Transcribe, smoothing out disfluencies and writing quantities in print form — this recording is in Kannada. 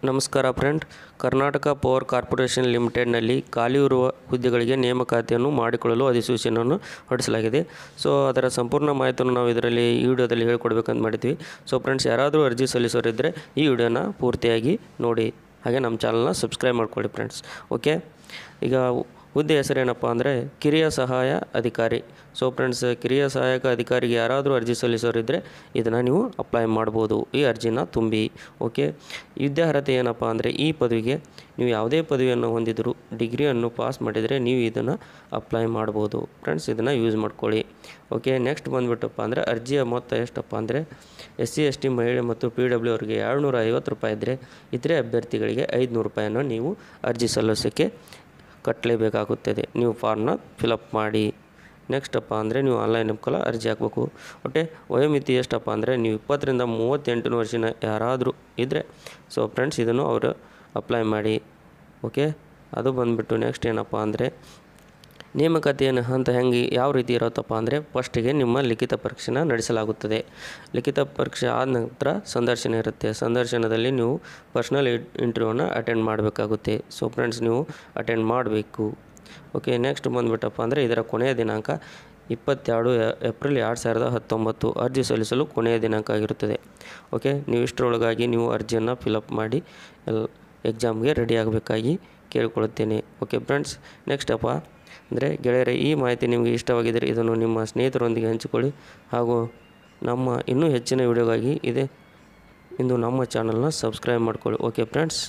ನಮಸ್ಕಾರ ಫ್ರೆಂಡ್. ಕರ್ನಾಟಕ ಪವರ್ ಕಾರ್ಪೊರೇಷನ್ ಲಿಮಿಟೆಡ್ನಲ್ಲಿ ಖಾಲಿ ಇರುವ ಹುದ್ದೆಗಳಿಗೆ ನೇಮಕಾತಿಯನ್ನು ಮಾಡಿಕೊಳ್ಳಲು ಅಧಿಸೂಚನೆಯನ್ನು ಹೊರಡಿಸಲಾಗಿದೆ. ಸೊ ಅದರ ಸಂಪೂರ್ಣ ಮಾಹಿತಿಯನ್ನು ನಾವು ಇದರಲ್ಲಿ ಈ ವಿಡಿಯೋದಲ್ಲಿ ಹೇಳಿಕೊಡ್ಬೇಕಂತ ಮಾಡಿದ್ವಿ. ಸೊ ಫ್ರೆಂಡ್ಸ್, ಯಾರಾದರೂ ಅರ್ಜಿ ಸಲ್ಲಿಸೋರಿದ್ದರೆ ಈ ವಿಡಿಯೋನ ಪೂರ್ತಿಯಾಗಿ ನೋಡಿ, ಹಾಗೆ ನಮ್ಮ ಚಾನಲ್ನ ಸಬ್ಸ್ಕ್ರೈಬ್ ಮಾಡ್ಕೊಳ್ಳಿ ಫ್ರೆಂಡ್ಸ್. ಓಕೆ, ಈಗ ಹುದ್ದೆ ಹೆಸರೇನಪ್ಪ ಅಂದರೆ ಕಿರಿಯ ಸಹಾಯ ಅಧಿಕಾರಿ. ಸೊ ಫ್ರೆಂಡ್ಸ್, ಕಿರಿಯ ಸಹಾಯಕ ಅಧಿಕಾರಿಗೆ ಯಾರಾದರೂ ಅರ್ಜಿ ಸಲ್ಲಿಸೋರಿದ್ದರೆ ಇದನ್ನು ನೀವು ಅಪ್ಲೈ ಮಾಡ್ಬೋದು, ಈ ಅರ್ಜಿನ ತುಂಬಿ. ಓಕೆ, ವಿದ್ಯಾರ್ಹತೆ ಏನಪ್ಪ ಅಂದರೆ ಈ ಪದವಿಗೆ ನೀವು ಯಾವುದೇ ಪದವಿಯನ್ನು ಹೊಂದಿದ್ರು, ಡಿಗ್ರಿಯನ್ನು ಪಾಸ್ ಮಾಡಿದರೆ ನೀವು ಇದನ್ನು ಅಪ್ಲೈ ಮಾಡ್ಬೋದು ಫ್ರೆಂಡ್ಸ್, ಇದನ್ನು ಯೂಸ್ ಮಾಡ್ಕೊಳ್ಳಿ. ಓಕೆ, ನೆಕ್ಸ್ಟ್ ಬಂದುಬಿಟ್ಟಪ್ಪ ಅಂದರೆ ಅರ್ಜಿಯ ಮೊತ್ತ ಎಷ್ಟಪ್ಪ ಅಂದರೆ SC ST ಮಹಿಳೆ ಮತ್ತು PW ಅವರಿಗೆ 250 ರೂಪಾಯಿ ಇದ್ದರೆ ಅಭ್ಯರ್ಥಿಗಳಿಗೆ 500 ರೂಪಾಯಿಯನ್ನು ನೀವು ಅರ್ಜಿ ಸಲ್ಲಿಸೋಕ್ಕೆ ಕಟ್ಟಲೇಬೇಕಾಗುತ್ತದೆ. ನೀವು ಫಾರ್ಮ್ನ ಫಿಲಪ್ ಮಾಡಿ. ನೆಕ್ಸ್ಟ್ ಅಪ್ಪ ಅಂದರೆ ನೀವು ಆನ್ಲೈನ್ ಮುಖಾಂತರ ಅರ್ಜಿ ಹಾಕಬೇಕು. ಓಕೆ, ವಯೋಮಿತಿ ಎಷ್ಟಪ್ಪ ಅಂದರೆ ನೀವು 20 ರಿಂದ 38 ವರ್ಷದ ಯಾರಾದರೂ ಇದ್ದರೆ ಸೊ ಫ್ರೆಂಡ್ಸ್ ಇದನ್ನು ಅವರು ಅಪ್ಲೈ ಮಾಡಿ. ಓಕೆ, ಅದು ಬಂದುಬಿಟ್ಟು ನೆಕ್ಸ್ಟ್ ಏನಪ್ಪ ಅಂದರೆ ನೇಮಕಾತಿಯನ್ನು ಹಂತ ಯಾವ ರೀತಿ ಇರುತ್ತಪ್ಪ ಅಂದರೆ ಫಸ್ಟಿಗೆ ನಿಮ್ಮ ಲಿಖಿತ ಪರೀಕ್ಷೆನ ನಡೆಸಲಾಗುತ್ತದೆ. ಲಿಖಿತ ಪರೀಕ್ಷೆ ಆದ ನಂತರ ಸಂದರ್ಶನ ಇರುತ್ತೆ. ಸಂದರ್ಶನದಲ್ಲಿ ನೀವು ಪರ್ಸ್ನಲ್ ಇಂಟರ್ವ್ಯೂನ ಅಟೆಂಡ್ ಮಾಡಬೇಕಾಗುತ್ತೆ. ಸೊ ಫ್ರೆಂಡ್ಸ್, ನೀವು ಅಟೆಂಡ್ ಮಾಡಬೇಕು. ಓಕೆ, ನೆಕ್ಸ್ಟ್ ಬಂದುಬಿಟ್ಟಪ್ಪ ಅಂದರೆ ಇದರ ಕೊನೆಯ ದಿನಾಂಕ 22 ಏಪ್ರಿಲ್ 2019 ಅರ್ಜಿ ಸಲ್ಲಿಸಲು ಕೊನೆಯ ದಿನಾಂಕ ಆಗಿರುತ್ತದೆ. ಓಕೆ, ನೀವು ಇಷ್ಟರೊಳಗಾಗಿ ನೀವು ಅರ್ಜಿಯನ್ನು ಫಿಲಪ್ ಮಾಡಿ ಎಕ್ಸಾಮ್ಗೆ ರೆಡಿ ಆಗಬೇಕಾಗಿ ಕೇಳಿಕೊಳ್ಳುತ್ತೇನೆ. ಓಕೆ ಫ್ರೆಂಡ್ಸ್, ನೆಕ್ಸ್ಟ್ ಅಪ್ಪ ಅಂದರೆ ಗೆಳೆಯರೇ, ಈ ಮಾಹಿತಿ ನಿಮಗೆ ಇಷ್ಟವಾಗಿದ್ದರೆ ಇದನ್ನು ನಿಮ್ಮ ಸ್ನೇಹಿತರೊಂದಿಗೆ ಹಂಚಿಕೊಳ್ಳಿ. ಹಾಗೂ ನಮ್ಮ ಇನ್ನೂ ಹೆಚ್ಚಿನ ವಿಡಿಯೋಗಾಗಿ ಇಂದು ನಮ್ಮ ಚಾನಲ್ನ ಸಬ್ಸ್ಕ್ರೈಬ್ ಮಾಡ್ಕೊಳ್ಳಿ. Okay friends.